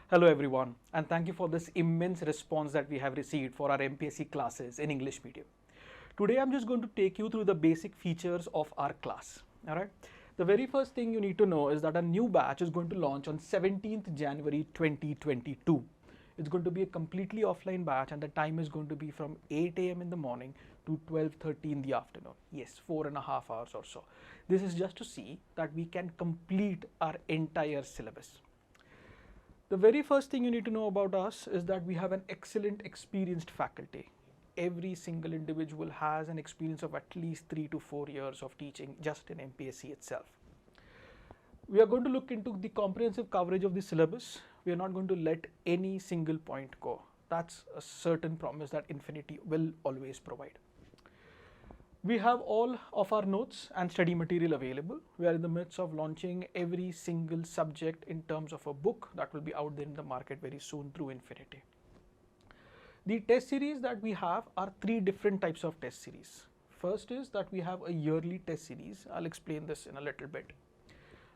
Hello everyone, and thank you for this immense response that we have received for our MPSC classes in English medium. Today I'm just going to take you through the basic features of our class. Alright. The very first thing you need to know is that a new batch is going to launch on 17th January 2022. It's going to be a completely offline batch and the time is going to be from 8 a.m. in the morning to 12:30 in the afternoon. Yes, 4.5 hours or so. This is just to see that we can complete our entire syllabus. The very first thing you need to know about us is that we have an excellent experienced faculty. Every single individual has an experience of at least 3 to 4 years of teaching just in MPSC itself. We are going to look into the comprehensive coverage of the syllabus. We are not going to let any single point go. That's a certain promise that Infinity will always provide. We have all of our notes and study material available. We are in the midst of launching every single subject in terms of a book that will be out there in the market very soon through Infinity. The test series that we have are 3 different types of test series. First is that we have a yearly test series. I'll explain this in a little bit.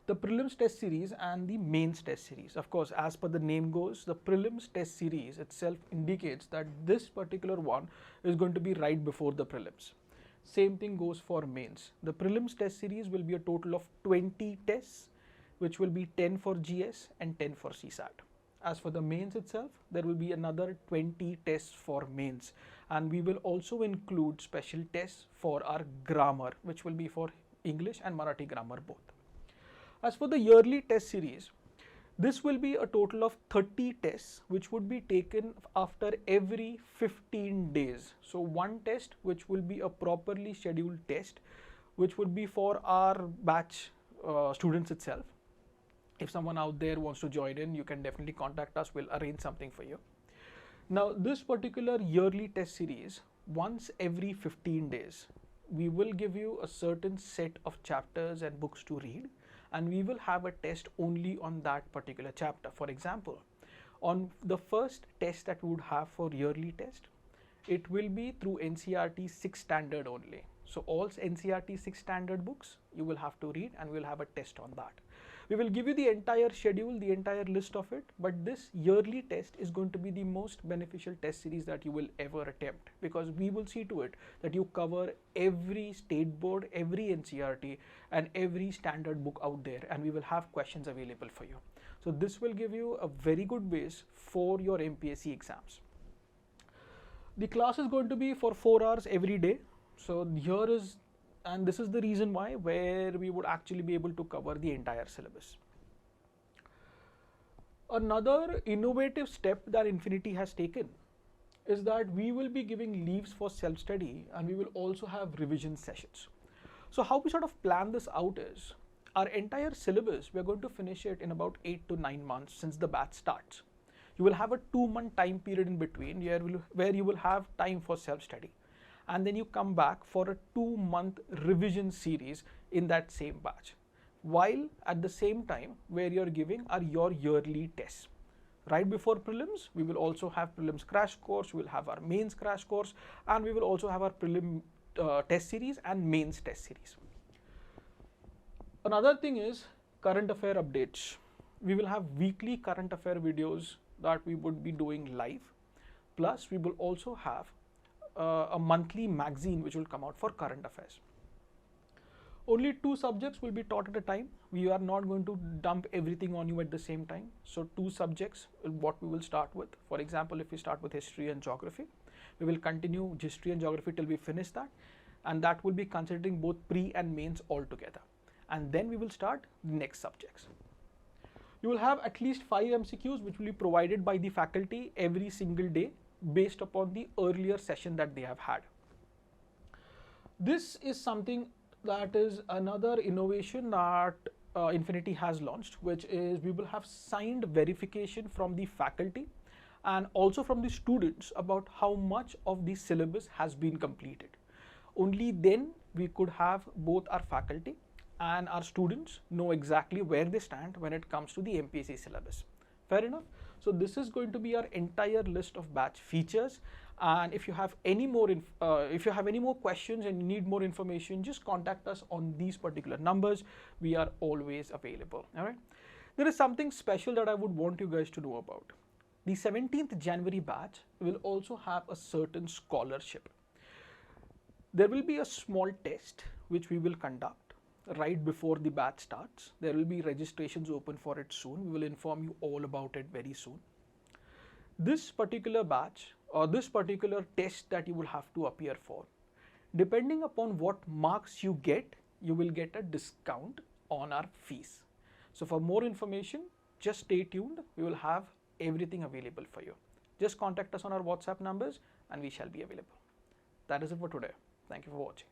The prelims test series and the mains test series. Of course, as per the name goes, the prelims test series itself indicates that this particular one is going to be right before the prelims. Same thing goes for mains. The prelims test series will be a total of 20 tests, which will be 10 for GS and 10 for CSAT. As for the mains itself, there will be another 20 tests for mains, and we will also include special tests for our grammar, which will be for English and Marathi grammar both. As for the yearly test series, this will be a total of 30 tests which would be taken after every 15 days. So one test which will be a properly scheduled test which would be for our batch students itself. If someone out there wants to join in, you can definitely contact us. We'll arrange something for you. Now this particular yearly test series, once every 15 days, we will give you a certain set of chapters and books to read, and we will have a test only on that particular chapter. For example, on the first test that we would have for yearly test, it will be through NCERT 6 standard only. So all NCERT 6 standard books you will have to read, and we'll have a test on that. We will give you the entire schedule, the entire list of it, but this yearly test is going to be the most beneficial test series that you will ever attempt, because we will see to it that you cover every state board, every NCERT and every standard book out there, and we will have questions available for you. So this will give you a very good base for your MPSC exams. The class is going to be for 4 hours every day. So here is, and this is the reason why, where we would actually be able to cover the entire syllabus. Another innovative step that Infinity has taken is that we will be giving leaves for self-study, and we will also have revision sessions. So how we sort of plan this out is, our entire syllabus, we are going to finish it in about 8 to 9 months since the batch starts. You will have a 2-month time period in between where you will have time for self-study, and then you come back for a 2-month revision series in that same batch, while at the same time where you're giving are your yearly tests. Right before prelims, we will also have prelims crash course, we will have our mains crash course, and we will also have our prelim test series and mains test series. Another thing is current affair updates. We will have weekly current affair videos that we would be doing live, plus we will also have a monthly magazine which will come out for current affairs. Only 2 subjects will be taught at a time. We are not going to dump everything on you at the same time. So 2 subjects what we will start with. For example, if we start with history and geography, we will continue history and geography till we finish that, and that will be considering both pre and mains all together, and then we will start the next subjects. You will have at least 5 MCQs which will be provided by the faculty every single day based upon the earlier session that they have had. This is something that is another innovation that Infinity has launched, which is we will have signed verification from the faculty and also from the students about how much of the syllabus has been completed. Only then we could have both our faculty and our students know exactly where they stand when it comes to the MPSC syllabus. Fair enough. So this is going to be our entire list of batch features, and if you have any more questions and you need more information, just contact us on these particular numbers. We are always available. All right. There is something special that I would want you guys to know about. The 17th January batch will also have a certain scholarship. There will be a small test which we will conduct right before the batch starts. There will be registrations open for it soon. We will inform you all about it very soon. This particular batch or this particular test that you will have to appear for, depending upon what marks you get, you will get a discount on our fees. So for more information, just stay tuned. We will have everything available for you. Just contact us on our WhatsApp numbers and we shall be available. That is it for today. Thank you for watching.